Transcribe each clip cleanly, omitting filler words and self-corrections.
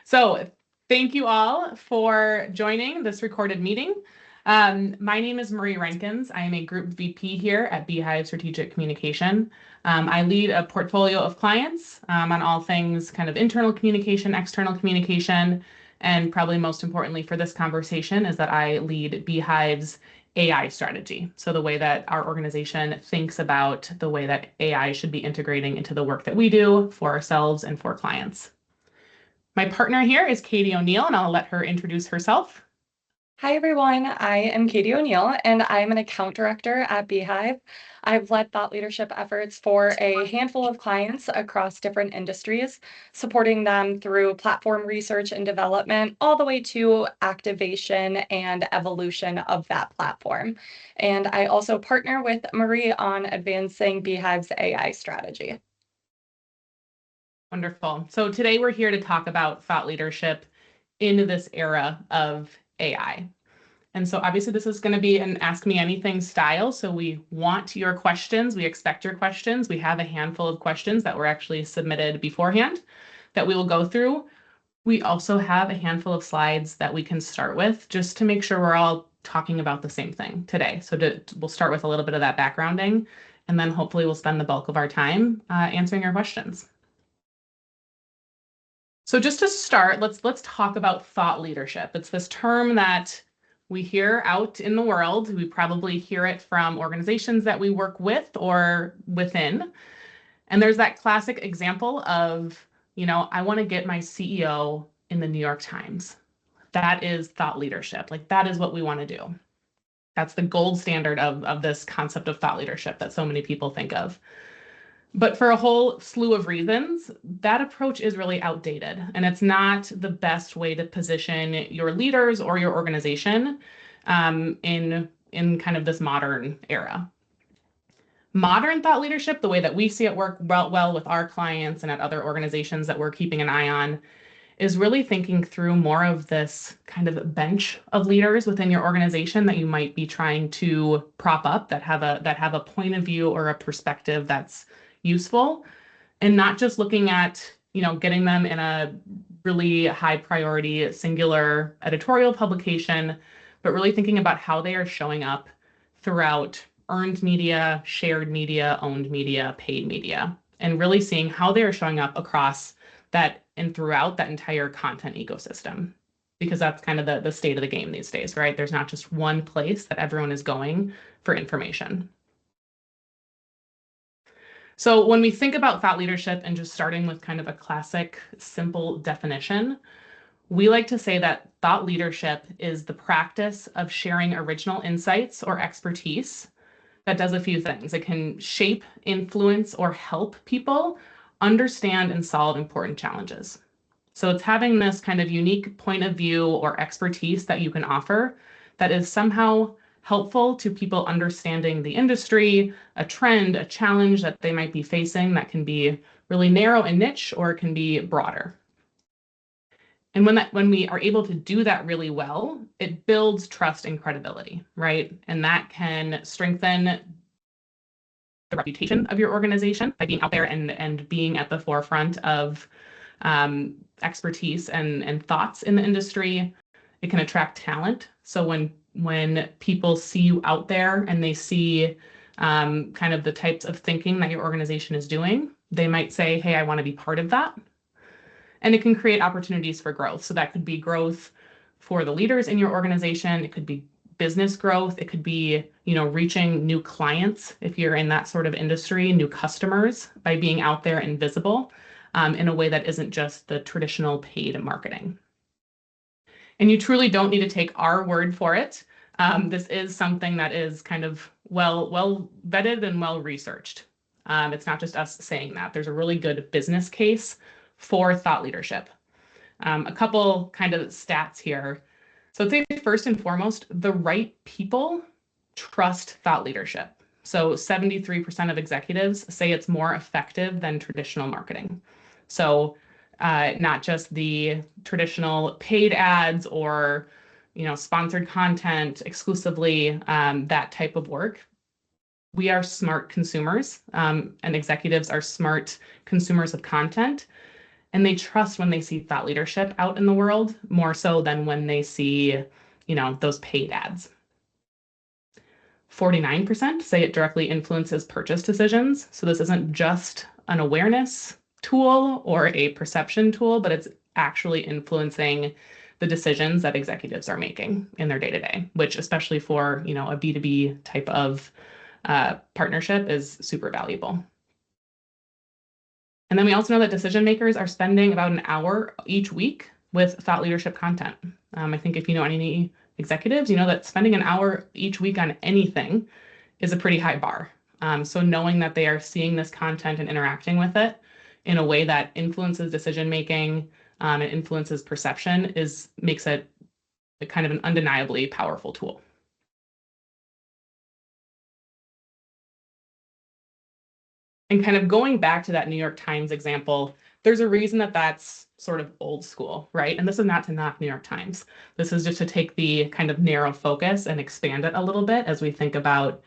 So thank you all for joining this recorded meeting. My name is Marie Renckens. I am a Group VP here at Beehive Strategic Communication. I lead a portfolio of clients on all things kind of internal communication, external communication, and probably most importantly for this conversation is that I lead Beehive's AI strategy. So the way that our organization thinks about the way that AI should be integrating into the work that we do for ourselves and for clients. My partner here is Katy O'Neill, and I'll let her introduce herself. Hi, everyone. I am Katy O'Neill, and I'm an account director at Beehive. I've led thought leadership efforts for a handful of clients across different industries, supporting them through platform research and development, all the way to activation and evolution of that platform. And I also partner with Marie on advancing Beehive's AI strategy. Wonderful. So today we're here to talk about thought leadership in this era of AI. And so obviously this is going to be an Ask Me Anything style. So we want your questions. We expect your questions. We have a handful of questions that were actually submitted beforehand that we will go through. We also have a handful of slides that we can start with just to make sure we're all talking about the same thing today. So we'll start with a little bit of that backgrounding, and then hopefully we'll spend the bulk of our time answering your questions. So just to start, let's talk about thought leadership. It's this term that we hear out in the world. We probably hear it from organizations that we work with or within. And there's that classic example of, I want to get my CEO in the New York Times. That is thought leadership. Like that is what we want to do. That's the gold standard of this concept of thought leadership that so many people think of. But for a whole slew of reasons, that approach is really outdated, and it's not the best way to position your leaders or your organization in kind of this modern era. Modern thought leadership, the way that we see it work well with our clients and at other organizations that we're keeping an eye on, is really thinking through more of this kind of bench of leaders within your organization that you might be trying to prop up that have a point of view or a perspective that's useful, and not just looking at, getting them in a really high priority singular editorial publication, but really thinking about how they are showing up throughout earned media, shared media, owned media, paid media, and really seeing how they are showing up across that and throughout that entire content ecosystem. Because that's kind of the state of the game these days, right? There's not just one place that everyone is going for information. So when we think about thought leadership and just starting with kind of a classic, simple definition, we like to say that thought leadership is the practice of sharing original insights or expertise that does a few things. It can shape, influence, or help people understand and solve important challenges. So it's having this kind of unique point of view or expertise that you can offer that is somehow helpful to people understanding the industry, a trend, a challenge that they might be facing that can be really narrow and niche, or it can be broader. And when we are able to do that really well, it builds trust and credibility, right? And that can strengthen the reputation of your organization by being out there and being at the forefront of expertise and thoughts in the industry. It can attract talent. So when people see you out there and they see kind of the types of thinking that your organization is doing, they might say, hey, I want to be part of that. And it can create opportunities for growth. So that could be growth for the leaders in your organization. It could be business growth. It could be, reaching new clients if you're in that sort of industry, new customers by being out there and visible in a way that isn't just the traditional paid marketing. And you truly don't need to take our word for it. This is something that is kind of well vetted and well researched. It's not just us saying that. There's a really good business case for thought leadership. A couple kind of stats here. So I'd say first and foremost, the right people trust thought leadership. So 73% of executives say it's more effective than traditional marketing. So not just the traditional paid ads or sponsored content exclusively, that type of work. We are smart consumers, and executives are smart consumers of content. And they trust when they see thought leadership out in the world more so than when they see, those paid ads. 49% say it directly influences purchase decisions. So this isn't just an awareness tool or a perception tool, but it's actually influencing the decisions that executives are making in their day-to-day, which especially for, a B2B type of partnership is super valuable. And then we also know that decision makers are spending about an hour each week with thought leadership content. I think if you know any executives, you know that spending an hour each week on anything is a pretty high bar. So knowing that they are seeing this content and interacting with it in a way that influences decision making and influences perception makes it a kind of an undeniably powerful tool. And kind of going back to that New York Times example, there's a reason that that's sort of old school, right? And this is not to knock New York Times. This is just to take the kind of narrow focus and expand it a little bit as we think about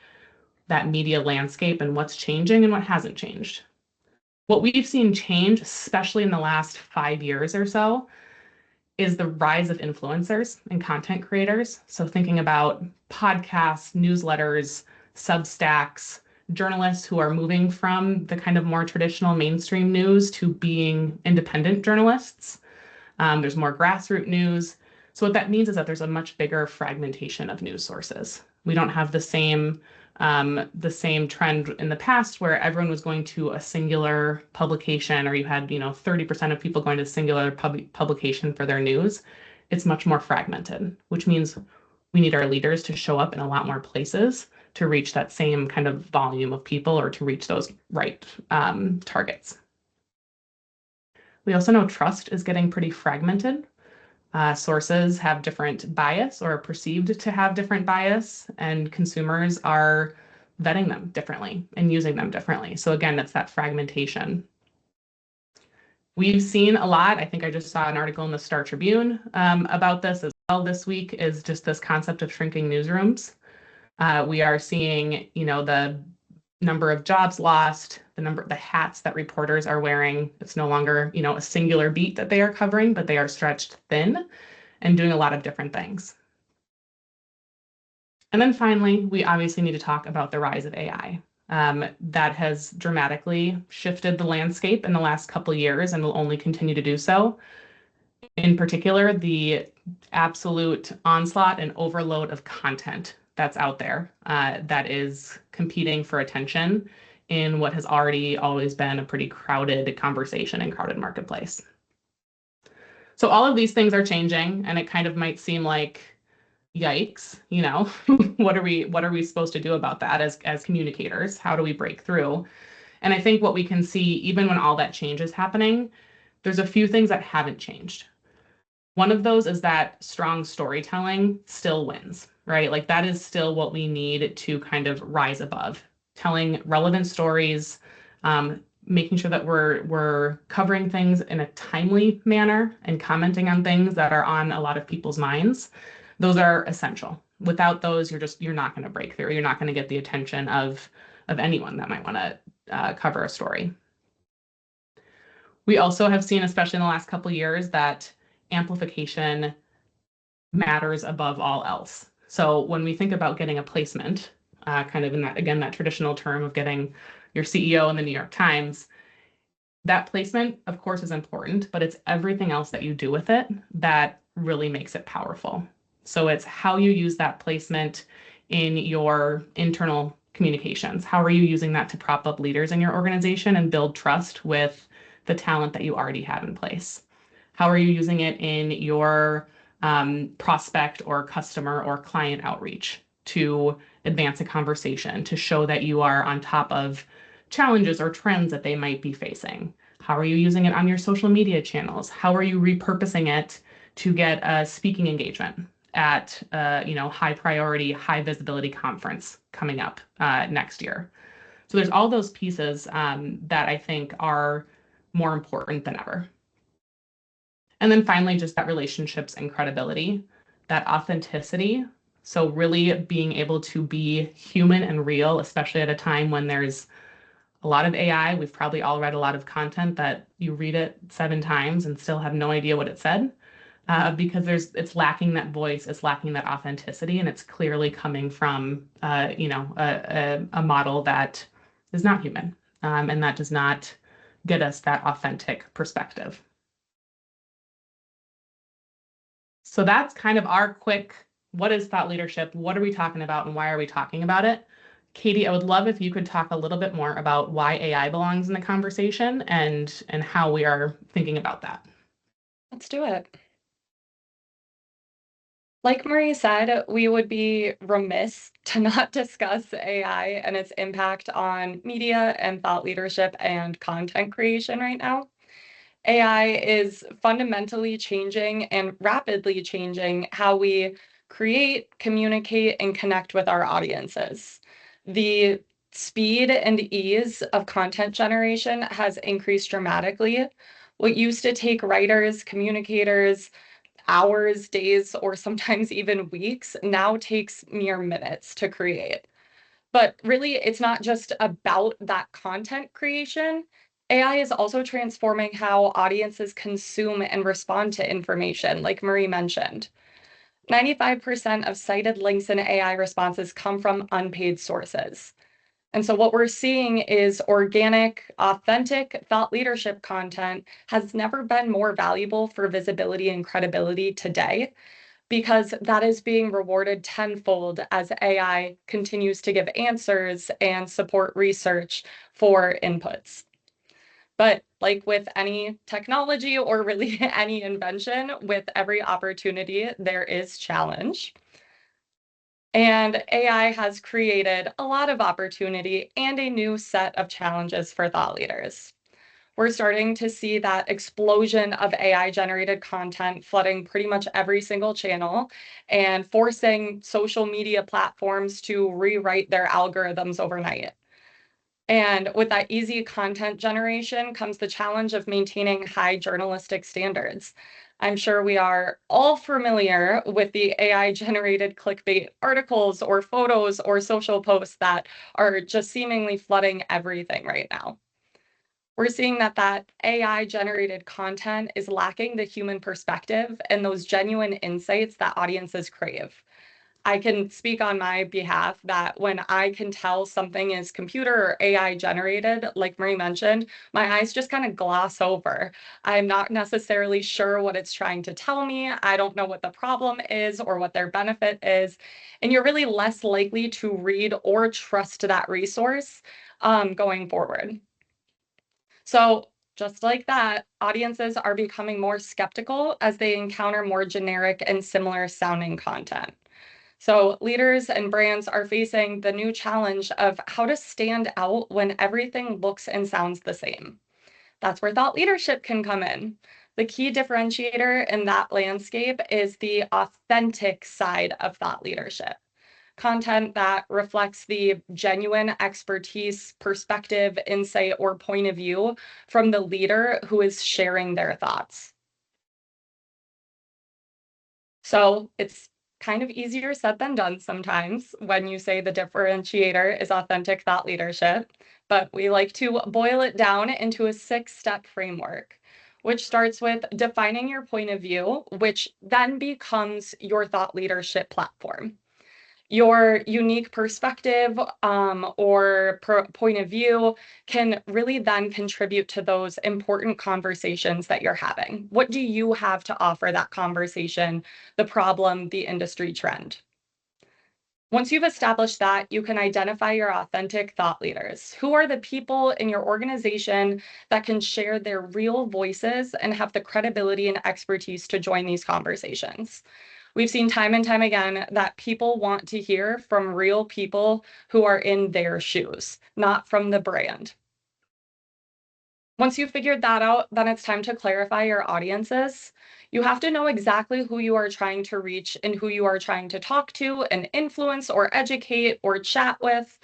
that media landscape and what's changing and what hasn't changed. What we've seen change, especially in the last 5 years or so, is the rise of influencers and content creators. So thinking about podcasts, newsletters, Substacks, journalists who are moving from the kind of more traditional mainstream news to being independent journalists. There's more grassroots news. So what that means is that there's a much bigger fragmentation of news sources. We don't have the same trend in the past where everyone was going to a singular publication, or you had 30% of people going to a singular publication for their news. It's much more fragmented, which means we need our leaders to show up in a lot more places to reach that same kind of volume of people or to reach those right targets. We also know trust is getting pretty fragmented. Sources have different bias or are perceived to have different bias, and consumers are vetting them differently and using them differently. So again, that's that fragmentation. We've seen a lot. I think I just saw an article in the Star Tribune about this as well this week, is just this concept of shrinking newsrooms. We are seeing, the number of jobs lost, the hats that reporters are wearing. It's no longer, a singular beat that they are covering, but they are stretched thin and doing a lot of different things. And then finally, we obviously need to talk about the rise of AI. That has dramatically shifted the landscape in the last couple of years and will only continue to do so. In particular, the absolute onslaught and overload of content that's out there that is competing for attention in what has already always been a pretty crowded conversation and crowded marketplace. So all of these things are changing, and it kind of might seem like, yikes, what are we supposed to do about that as communicators? How do we break through? And I think what we can see, even when all that change is happening, there's a few things that haven't changed. One of those is that strong storytelling still wins, right? Like that is still what we need to kind of rise above. Telling relevant stories, making sure that we're covering things in a timely manner and commenting on things that are on a lot of people's minds. Those are essential. Without those, you're not going to break through. You're not going to get the attention of anyone that might want to cover a story. We also have seen, especially in the last couple of years, that amplification matters above all else. So when we think about getting a placement, kind of in that traditional term of getting your CEO in the New York Times, that placement, of course, is important, but it's everything else that you do with it that really makes it powerful. So it's how you use that placement in your internal communications. How are you using that to prop up leaders in your organization and build trust with the talent that you already have in place? How are you using it in your prospect or customer or client outreach to advance a conversation, to show that you are on top of challenges or trends that they might be facing? How are you using it on your social media channels? How are you repurposing it to get a speaking engagement at high priority, high visibility conference coming up next year? So there's all those pieces that I think are more important than ever. And then finally, just that relationships and credibility, that authenticity. So really being able to be human and real, especially at a time when there's a lot of AI. We've probably all read a lot of content that you read it 7 times and still have no idea what it said, because it's lacking that voice, it's lacking that authenticity, and it's clearly coming from a model that is not human, and that does not get us that authentic perspective. So that's kind of our quick, what is thought leadership? What are we talking about and why are we talking about it? Katy, I would love if you could talk a little bit more about why AI belongs in the conversation and how we are thinking about that. Let's do it. Like Marie said, we would be remiss to not discuss AI and its impact on media and thought leadership and content creation right now. AI is fundamentally changing and rapidly changing how we create, communicate, and connect with our audiences. The speed and ease of content generation has increased dramatically. What used to take writers, communicators, hours, days, or sometimes even weeks now takes mere minutes to create. But really, it's not just about that content creation. AI is also transforming how audiences consume and respond to information, like Marie mentioned. 95% of cited links in AI responses come from unpaid sources. And so what we're seeing is organic, authentic thought leadership content has never been more valuable for visibility and credibility today, because that is being rewarded tenfold as AI continues to give answers and support research for inputs. But like with any technology or really any invention, with every opportunity, there is challenge. And AI has created a lot of opportunity and a new set of challenges for thought leaders. We're starting to see that explosion of AI generated content flooding pretty much every single channel and forcing social media platforms to rewrite their algorithms overnight. And with that easy content generation comes the challenge of maintaining high journalistic standards. I'm sure we are all familiar with the AI generated clickbait articles or photos or social posts that are just seemingly flooding everything right now. We're seeing that AI generated content is lacking the human perspective and those genuine insights that audiences crave. I can speak on my behalf that when I can tell something is computer or AI generated, like Marie mentioned, my eyes just kind of gloss over. I'm not necessarily sure what it's trying to tell me. I don't know what the problem is or what their benefit is. And you're really less likely to read or trust that resource going forward. So just like that, audiences are becoming more skeptical as they encounter more generic and similar sounding content. So leaders and brands are facing the new challenge of how to stand out when everything looks and sounds the same. That's where thought leadership can come in. The key differentiator in that landscape is the authentic side of thought leadership. Content that reflects the genuine expertise, perspective, insight, or point of view from the leader who is sharing their thoughts. So it's kind of easier said than done sometimes when you say the differentiator is authentic thought leadership, but we like to boil it down into a 6-step framework, which starts with defining your point of view, which then becomes your thought leadership platform. Your unique perspective or point of view can really then contribute to those important conversations that you're having. What do you have to offer that conversation, the problem, the industry trend? Once you've established that, you can identify your authentic thought leaders. Who are the people in your organization that can share their real voices and have the credibility and expertise to join these conversations? We've seen time and time again that people want to hear from real people who are in their shoes, not from the brand. Once you've figured that out, then it's time to clarify your audiences. You have to know exactly who you are trying to reach and who you are trying to talk to and influence or educate or chat with.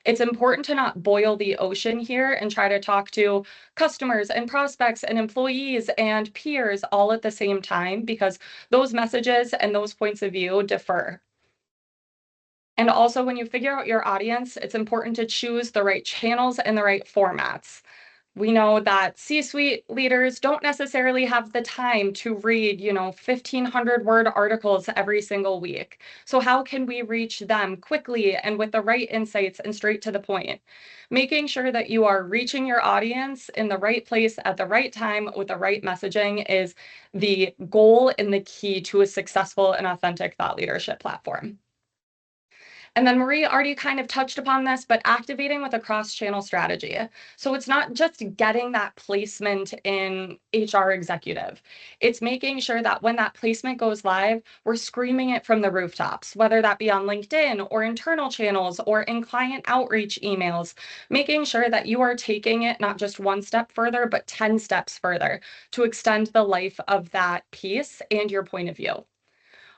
It's important to not boil the ocean here and try to talk to customers and prospects and employees and peers all at the same time, because those messages and those points of view differ. And also, when you figure out your audience, it's important to choose the right channels and the right formats. We know that C-suite leaders don't necessarily have the time to read, 1,500 word articles every single week. So how can we reach them quickly and with the right insights and straight to the point? Making sure that you are reaching your audience in the right place at the right time with the right messaging is the goal and the key to a successful and authentic thought leadership platform. And then Marie already kind of touched upon this, but activating with a cross-channel strategy. So it's not just getting that placement in HR executive. It's making sure that when that placement goes live, we're screaming it from the rooftops, whether that be on LinkedIn or internal channels or in client outreach emails, making sure that you are taking it not just one step further, but 10 steps further to extend the life of that piece and your point of view.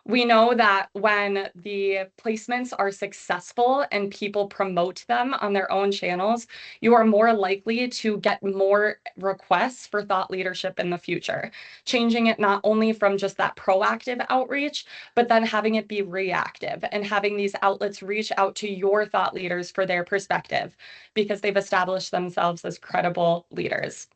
We know that when the placements are successful and people promote them on their own channels, you are more likely to get more requests for thought leadership in the future. Changing it not only from just that proactive outreach, but then having it be reactive and having these outlets reach out to your thought leaders for their perspective because they've established themselves as credible leaders.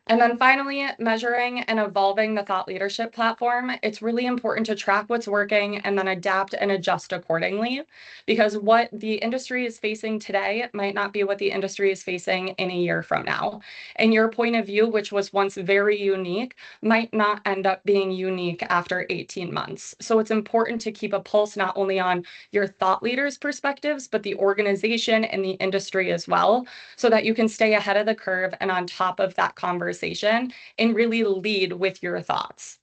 And then finally, measuring and evolving the thought leadership platform. It's really important to track what's working and then adapt and adjust accordingly, because what the industry is facing today might not be what the industry is facing in a year from now. And your point of view, which was once very unique, might not end up being unique after 18 months. So it's important to keep a pulse not only on your thought leaders' perspectives, but the organization and the industry as well, so that you can stay ahead of the curve and on top of that conversation and really lead with your thoughts.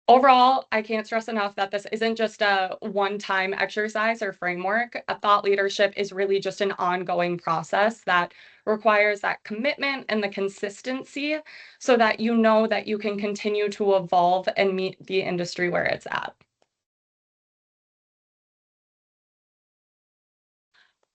Overall, I can't stress enough that this isn't just a one-time exercise or framework. A thought leadership is really just an ongoing process that requires that commitment and the consistency so that you know that you can continue to evolve and meet the industry where it's at.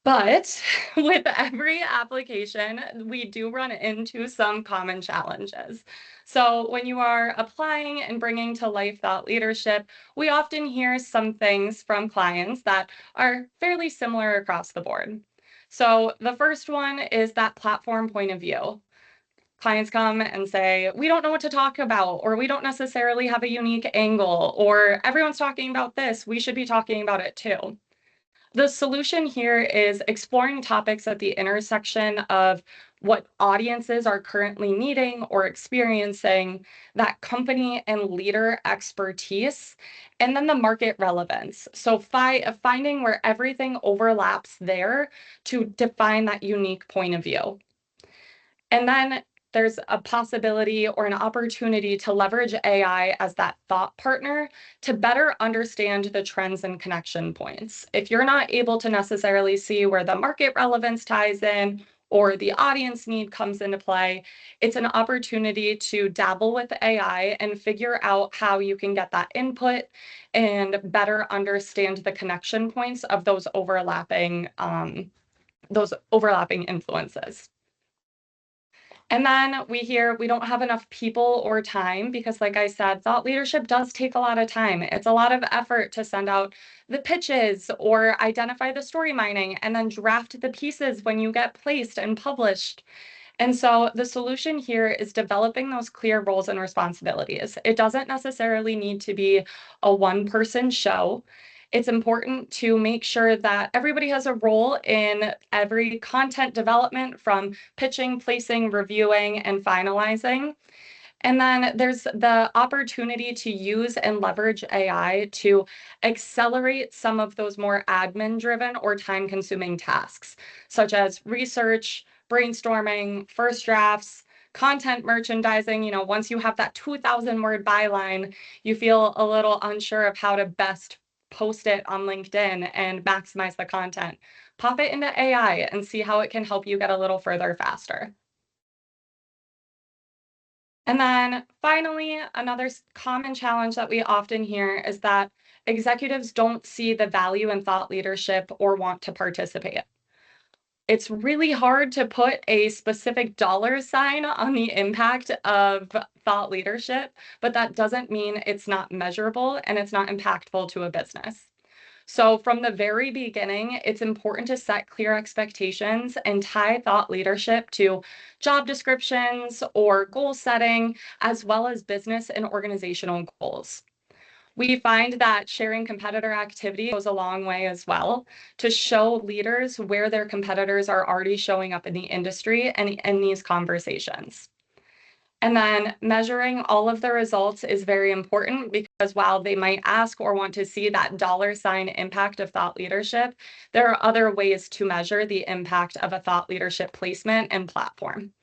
But with every application, we do run into some common challenges. So when you are applying and bringing to life thought leadership, we often hear some things from clients that are fairly similar across the board. So the first one is that platform point of view. Clients come and say, we don't know what to talk about, or we don't necessarily have a unique angle, or everyone's talking about this, we should be talking about it too. The solution here is exploring topics at the intersection of what audiences are currently needing or experiencing, that company and leader expertise, and then the market relevance. So finding where everything overlaps there to define that unique point of view. And then there's a possibility or an opportunity to leverage AI as that thought partner to better understand the trends and connection points. If you're not able to necessarily see where the market relevance ties in or the audience need comes into play, it's an opportunity to dabble with AI and figure out how you can get that input and better understand the connection points of those overlapping influences. And then we hear we don't have enough people or time because, like I said, thought leadership does take a lot of time. It's a lot of effort to send out the pitches or identify the story mining and then draft the pieces when you get placed and published. And so the solution here is developing those clear roles and responsibilities. It doesn't necessarily need to be a one-person show. It's important to make sure that everybody has a role in every content development from pitching, placing, reviewing, and finalizing. And then there's the opportunity to use and leverage AI to accelerate some of those more admin-driven or time-consuming tasks, such as research, brainstorming, first drafts, content merchandising. Once you have that 2,000-word byline, you feel a little unsure of how to best post it on LinkedIn and maximize the content. Pop it into AI and see how it can help you get a little further faster. And then finally, another common challenge that we often hear is that executives don't see the value in thought leadership or want to participate. It's really hard to put a specific dollar sign on the impact of thought leadership, but that doesn't mean it's not measurable and it's not impactful to a business. So from the very beginning, it's important to set clear expectations and tie thought leadership to job descriptions or goal setting, as well as business and organizational goals. We find that sharing competitor activity goes a long way as well to show leaders where their competitors are already showing up in the industry and in these conversations. And then measuring all of the results is very important because while they might ask or want to see that dollar sign impact of thought leadership, there are other ways to measure the impact of a thought leadership placement and platform.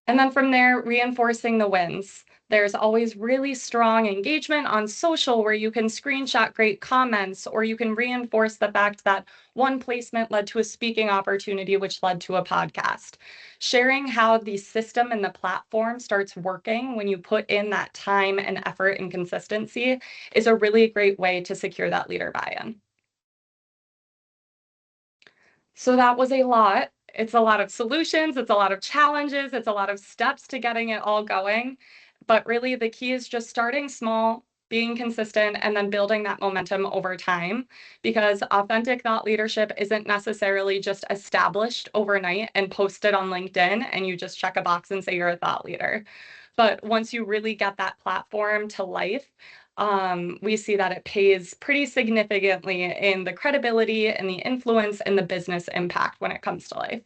And then from there, reinforcing the wins. There's always really strong engagement on social where you can screenshot great comments, or you can reinforce the fact that one placement led to a speaking opportunity, which led to a podcast. Sharing how the system and the platform starts working when you put in that time and effort and consistency is a really great way to secure that leader buy-in. So that was a lot. It's a lot of solutions, it's a lot of challenges, it's a lot of steps to getting it all going. But really, the key is just starting small, being consistent, and then building that momentum over time. Because authentic thought leadership isn't necessarily just established overnight and posted on LinkedIn, and you just check a box and say you're a thought leader. But once you really get that platform to life, we see that it pays pretty significantly in the credibility and the influence and the business impact when it comes to life.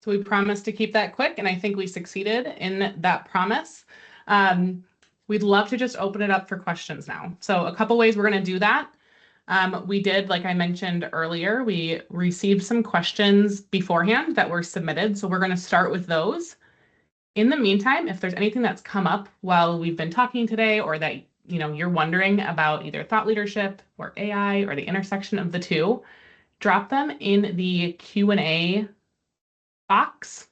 So we promised to keep that quick, and I think we succeeded in that promise. We'd love to just open it up for questions now. So a couple ways we're going to do that. We did, like I mentioned earlier, we received some questions beforehand that were submitted. So we're going to start with those. In the meantime, if there's anything that's come up while we've been talking today, or that you're wondering about either thought leadership or AI or the intersection of the two, drop them in the Q&A box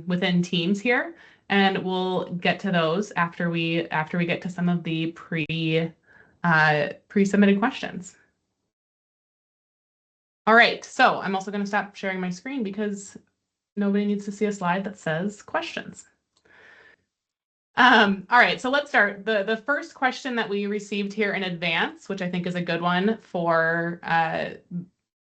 within Teams here, and we'll get to those after we get to some of the pre-submitted questions. All right, so I'm also going to stop sharing my screen because nobody needs to see a slide that says questions. All right, so let's start. The first question that we received here in advance, which I think is a good one for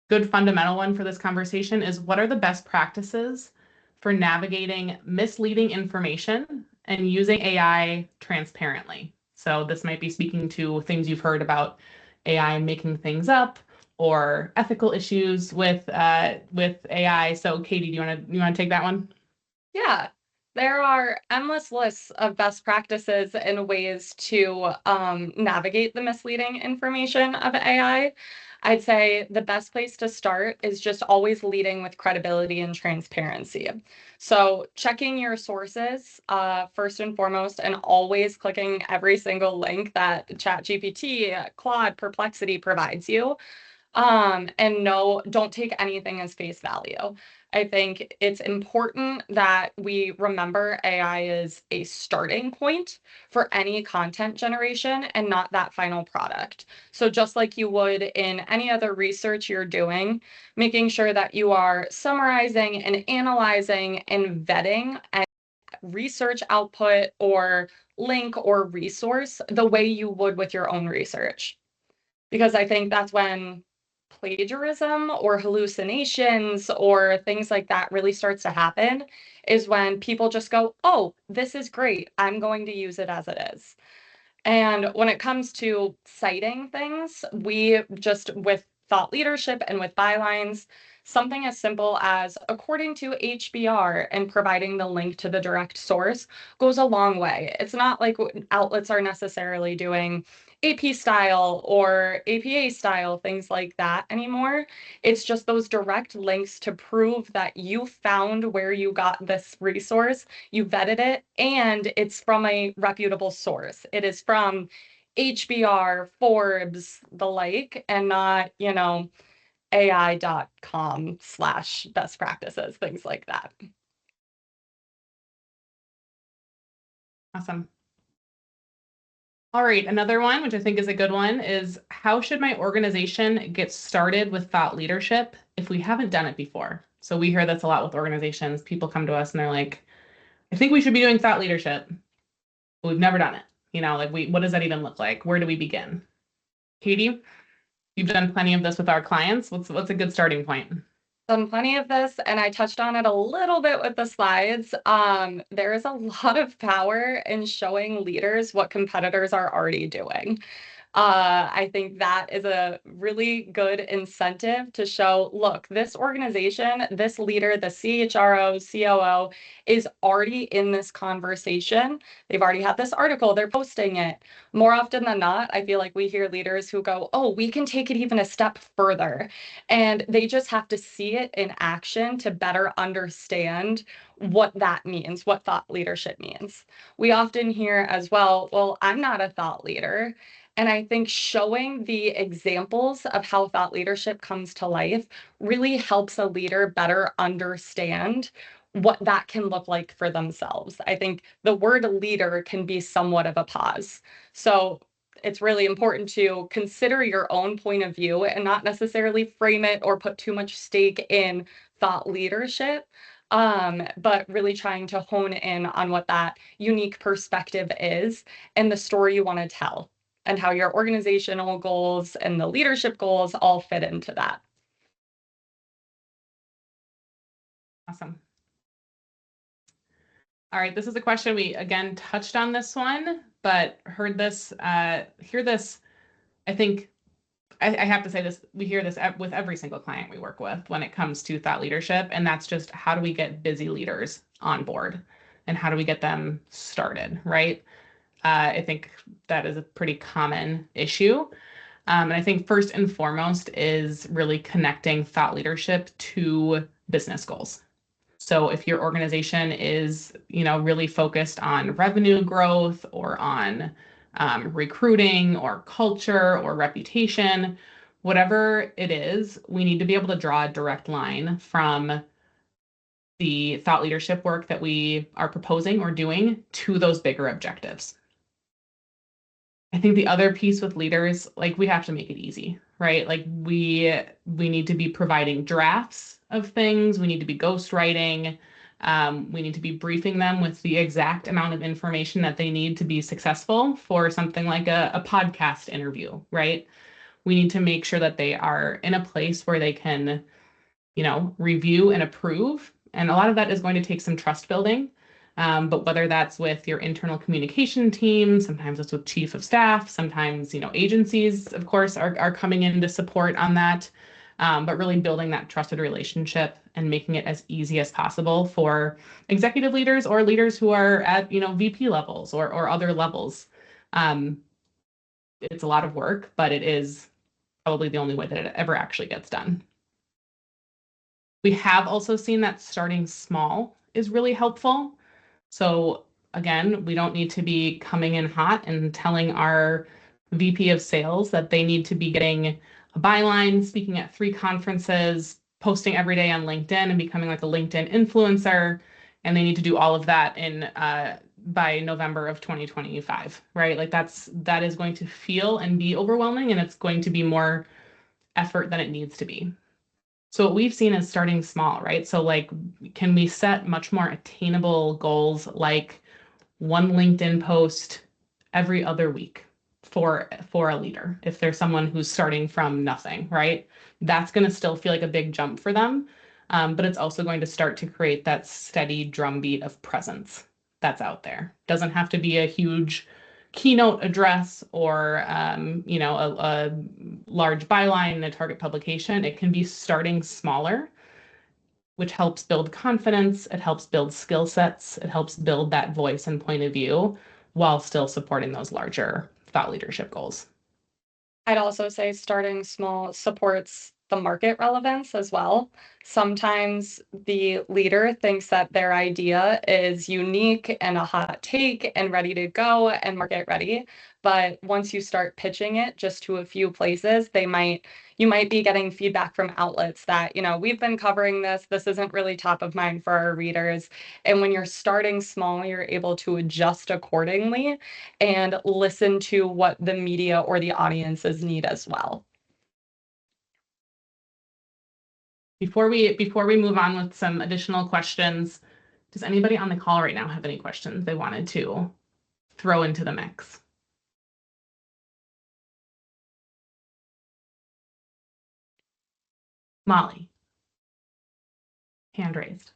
good fundamental one for this conversation, is what are the best practices for navigating misleading information and using AI transparently? So this might be speaking to things you've heard about AI making things up or ethical issues with AI. So Katie, do you want to take that one? Yeah, there are endless lists of best practices and ways to navigate the misleading information of AI. I'd say the best place to start is just always leading with credibility and transparency. So checking your sources first and foremost, and always clicking every single link that ChatGPT, Claude, Perplexity provides you. And no, don't take anything as face value. I think it's important that we remember AI is a starting point for any content generation and not that final product. So just like you would in any other research you're doing, making sure that you are summarizing and analyzing and vetting and research output or link or resource the way you would with your own research. Because I think that's when plagiarism or hallucinations or things like that really starts to happen, is when people just go, oh, this is great, I'm going to use it as it is. And when it comes to citing things, we just, with thought leadership and with bylines, something as simple as according to HBR and providing the link to the direct source goes a long way. It's not like outlets are necessarily doing AP style or APA style, things like that anymore. It's just those direct links to prove that you found where you got this resource, you vetted it, and it's from a reputable source. It is from HBR, Forbes, the like, and not, AI.com/best practices, things like that. Awesome. All right, another one, which I think is a good one, is how should my organization get started with thought leadership if we haven't done it before? So we hear this a lot with organizations. People come to us and they're like, I think we should be doing thought leadership, but we've never done it. Like what does that even look like? Where do we begin? Katie, you've done plenty of this with our clients. What's a good starting point? Done plenty of this, and I touched on it a little bit with the slides. There is a lot of power in showing leaders what competitors are already doing. I think that is a really good incentive to show, look, this organization, this leader, the CHRO, COO is already in this conversation. They've already had this article, they're posting it. More often than not, I feel like we hear leaders who go, oh, we can take it even a step further. And they just have to see it in action to better understand what that means, what thought leadership means. We often hear as well, I'm not a thought leader. And I think showing the examples of how thought leadership comes to life really helps a leader better understand what that can look like for themselves. I think the word leader can be somewhat of a pause. So it's really important to consider your own point of view and not necessarily frame it or put too much stake in thought leadership, but really trying to hone in on what that unique perspective is and the story you want to tell, and how your organizational goals and the leadership goals all fit into that. Awesome. All right, this is a question we again touched on this one, but hear this. I think I have to say this, we hear this with every single client we work with when it comes to thought leadership, and that's just how do we get busy leaders on board and how do we get them started, right? I think that is a pretty common issue. And I think first and foremost is really connecting thought leadership to business goals. So if your organization is, really focused on revenue growth or on recruiting or culture or reputation, whatever it is, we need to be able to draw a direct line from the thought leadership work that we are proposing or doing to those bigger objectives. I think the other piece with leaders, like we have to make it easy, right? Like we need to be providing drafts of things. We need to be ghostwriting. We need to be briefing them with the exact amount of information that they need to be successful for something like a podcast interview, right? We need to make sure that they are in a place where they can, review and approve. And a lot of that is going to take some trust building. But whether that's with your internal communication team, sometimes it's with chief of staff, sometimes, agencies, of course, are coming in to support on that. But really building that trusted relationship and making it as easy as possible for executive leaders or leaders who are at, VP levels or other levels. It's a lot of work, but it is probably the only way that it ever actually gets done. We have also seen that starting small is really helpful. So again, we don't need to be coming in hot and telling our VP of sales that they need to be getting a byline, speaking at 3 conferences, posting every day on LinkedIn and becoming like a LinkedIn influencer. And they need to do all of that by November of 2025, right? Like that is going to feel and be overwhelming, and it's going to be more effort than it needs to be. So what we've seen is starting small, right? So like, can we set much more attainable goals, like 1 LinkedIn post every other week for a leader, if there's someone who's starting from nothing, right? That's going to still feel like a big jump for them, but it's also going to start to create that steady drumbeat of presence that's out there. Doesn't have to be a huge keynote address or a large byline in a target publication. It can be starting smaller, which helps build confidence. It helps build skill sets. It helps build that voice and point of view while still supporting those larger thought leadership goals. I'd also say starting small supports the market relevance as well. Sometimes the leader thinks that their idea is unique and a hot take and ready to go and market ready. But once you start pitching it just to a few places, you might be getting feedback from outlets that, we've been covering this. This isn't really top of mind for our readers. And when you're starting small, you're able to adjust accordingly and listen to what the media or the audiences need as well. Before we move on with some additional questions, does anybody on the call right now have any questions they wanted to throw into the mix? Molly, hand raised.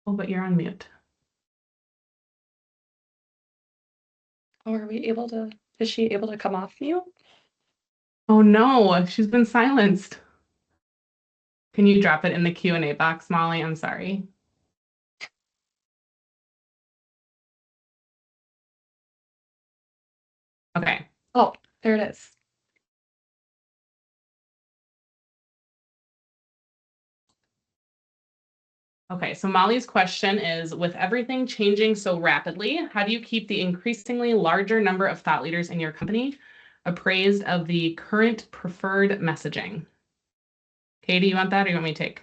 Oh, but you're on mute. Oh, is she able to come off mute? Oh no, she's been silenced. Can you drop it in the Q&A box, Molly? I'm sorry. Okay. Oh, there it is. Okay, so Molly's question is, with everything changing so rapidly, how do you keep the increasingly larger number of thought leaders in your company appraised of the current preferred messaging? Katie, you want that or you want me to take?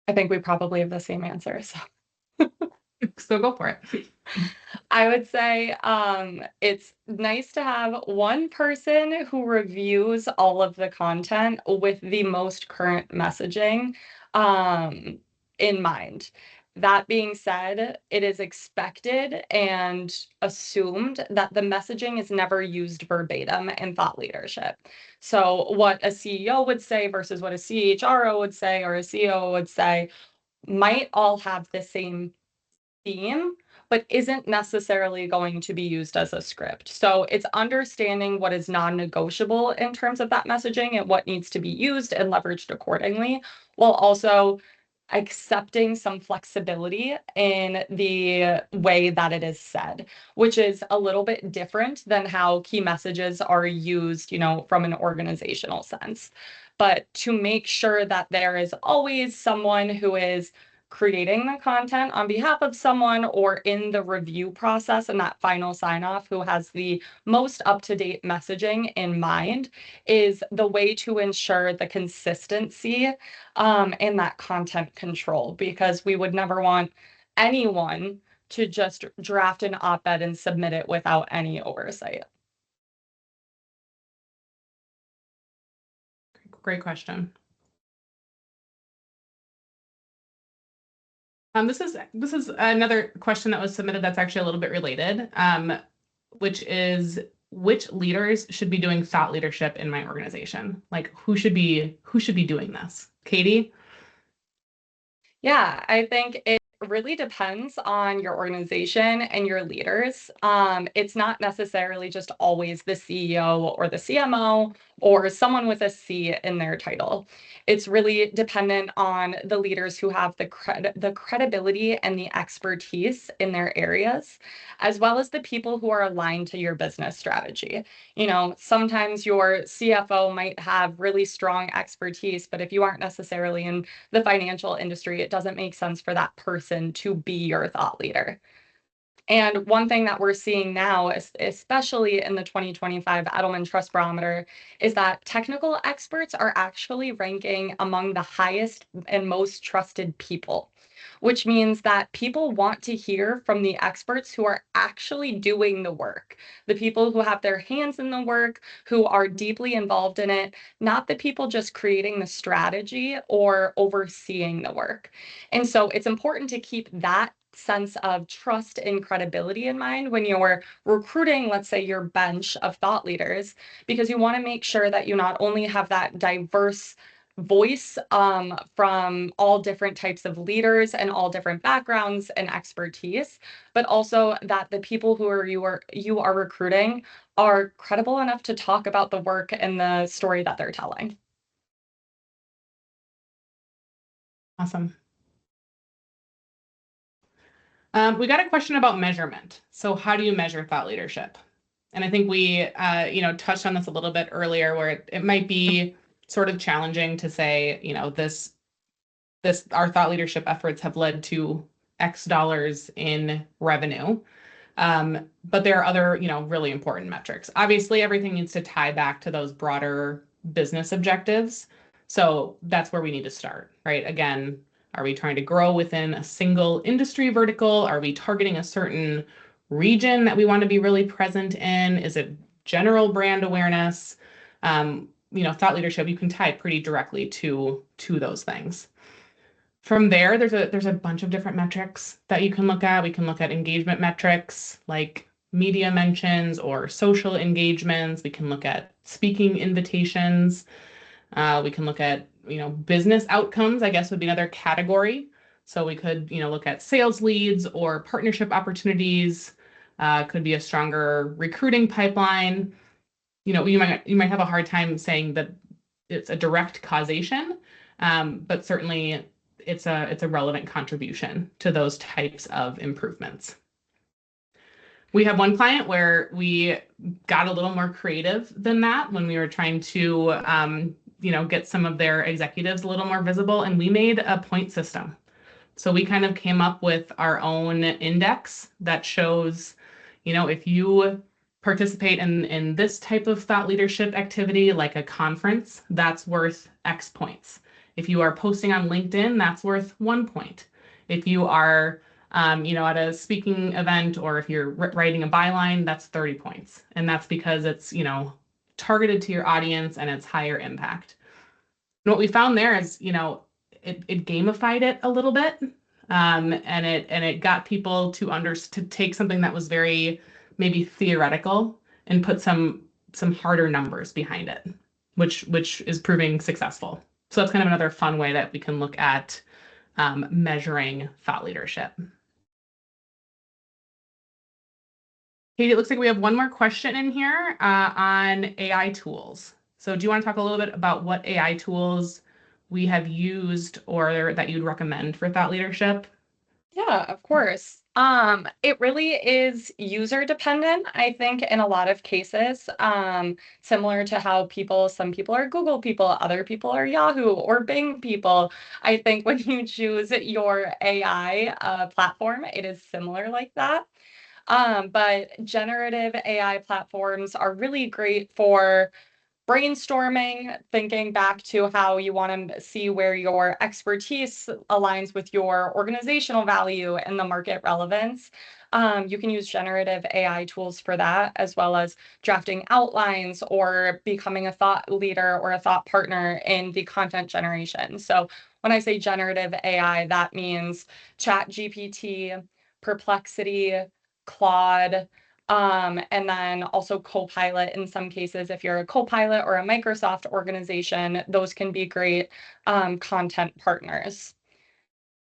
I think we probably have the same answer. So So go for it. I would say it's nice to have one person who reviews all of the content with the most current messaging um, in mind. That being said, it is expected and assumed that the messaging is never used verbatim in thought leadership. So, what a CEO would say versus what a CHRO would say or a CEO would say might all have the same theme, but isn't necessarily going to be used as a script. So it's understanding what is non-negotiable in terms of that messaging and what needs to be used and leveraged accordingly, while also accepting some flexibility in the way that it is said, which is a little bit different than how key messages are used, from an organizational sense. But to make sure that there is always someone who is creating the content on behalf of someone or in the review process and that final sign off who has the most up-to-date messaging in mind is the way to ensure the consistency and that content control, because we would never want anyone to just draft an op-ed and submit it without any oversight. Great question. This is another question that was submitted that's actually a little bit related, which is which leaders should be doing thought leadership in my organization? Like who should be doing this? Katie? Yeah, I think it really depends on your organization and your leaders. It's not necessarily just always the CEO or the CMO or someone with a C in their title. It's really dependent on the leaders who have the credibility and the expertise in their areas, as well as the people who are aligned to your business strategy. Sometimes your CFO might have really strong expertise, but if you aren't necessarily in the financial industry, it doesn't make sense for that person to be your thought leader. And one thing that we're seeing now, especially in the 2025 Edelman Trust Barometer, is that technical experts are actually ranking among the highest and most trusted people, which means that people want to hear from the experts who are actually doing the work, the people who have their hands in the work, who are deeply involved in it, not the people just creating the strategy or overseeing the work. And so it's important to keep that sense of trust and credibility in mind when you're recruiting, let's say, your bench of thought leaders, because you want to make sure that you not only have that diverse voice from all different types of leaders and all different backgrounds and expertise, but also that the people who you are recruiting are credible enough to talk about the work and the story that they're telling. Awesome. We got a question about measurement. So how do you measure thought leadership? And I think we, touched on this a little bit earlier, where it might be sort of challenging to say, our thought leadership efforts have led to X dollars in revenue. But there are other, really important metrics. Obviously, everything needs to tie back to those broader business objectives. So that's where we need to start, right? Again, are we trying to grow within a single industry vertical? Are we targeting a certain region that we want to be really present in? Is it general brand awareness? Thought leadership, you can tie pretty directly to those things. From there, there's a bunch of different metrics that you can look at. We can look at engagement metrics like media mentions or social engagements. We can look at speaking invitations. We can look at, business outcomes, I guess would be another category. So we could, look at sales leads or partnership opportunities. Could be a stronger recruiting pipeline. You might have a hard time saying that it's a direct causation, but certainly it's a relevant contribution to those types of improvements. We have one client where we got a little more creative than that when we were trying to get some of their executives a little more visible, and we made a point system. So we kind of came up with our own index that shows, if you participate in this type of thought leadership activity, like a conference, that's worth X points. If you are posting on LinkedIn, that's worth 1 point. If you are, at a speaking event, or if you're writing a byline, that's 30 points. And that's because it's, targeted to your audience and it's higher impact. And what we found there is, it gamified it a little bit, and it got people to take something that was very maybe theoretical and put some harder numbers behind it, which is proving successful. So that's kind of another fun way that we can look at measuring thought leadership. Katie, it looks like we have one more question in here on AI tools. So do you want to talk a little bit about what AI tools we have used or that you'd recommend for thought leadership? Yeah, of course. It really is user dependent, I think, in a lot of cases. Similar to how some people are Google people, other people are Yahoo or Bing people. I think when you choose your AI platform, it is similar like that. But generative AI platforms are really great for brainstorming, thinking back to how you want to see where your expertise aligns with your organizational value and the market relevance. You can use generative AI tools for that, as well as drafting outlines or becoming a thought leader or a thought partner in the content generation. So when I say generative AI, that means ChatGPT, Perplexity, Claude, and then also Copilot in some cases. If you're a Copilot or a Microsoft organization, those can be great content partners.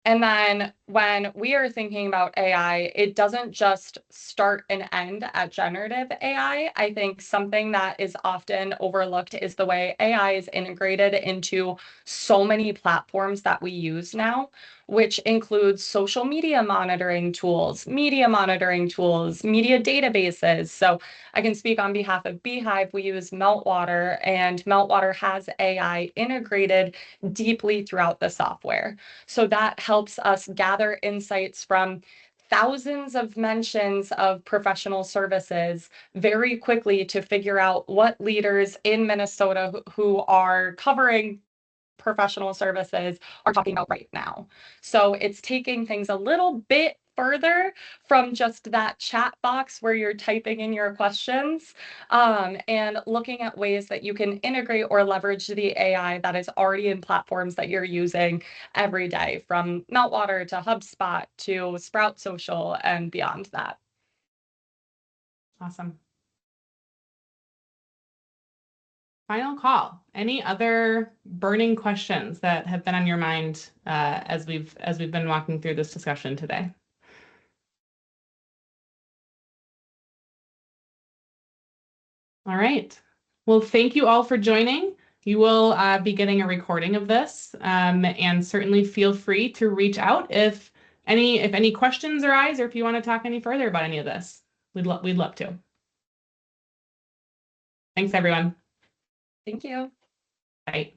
And then when we are thinking about AI, it doesn't just start and end at generative AI. I think something that is often overlooked is the way AI is integrated into so many platforms that we use now, which includes social media monitoring tools, media databases. So I can speak on behalf of Beehive. We use Meltwater, and Meltwater has AI integrated deeply throughout the software. So that helps us gather insights from thousands of mentions of professional services very quickly to figure out what leaders in Minnesota who are covering professional services are talking about right now. So it's taking things a little bit further from just that chat box where you're typing in your questions, and looking at ways that you can integrate or leverage the AI that is already in platforms that you're using every day, from Meltwater to HubSpot to Sprout Social and beyond that. Awesome. Final call. Any other burning questions that have been on your mind as we've been walking through this discussion today? All right. Well, thank you all for joining. You will be getting a recording of this, and certainly feel free to reach out if any questions arise, or if you want to talk any further about any of this. We'd love to. Thanks, everyone. Thank you. Bye.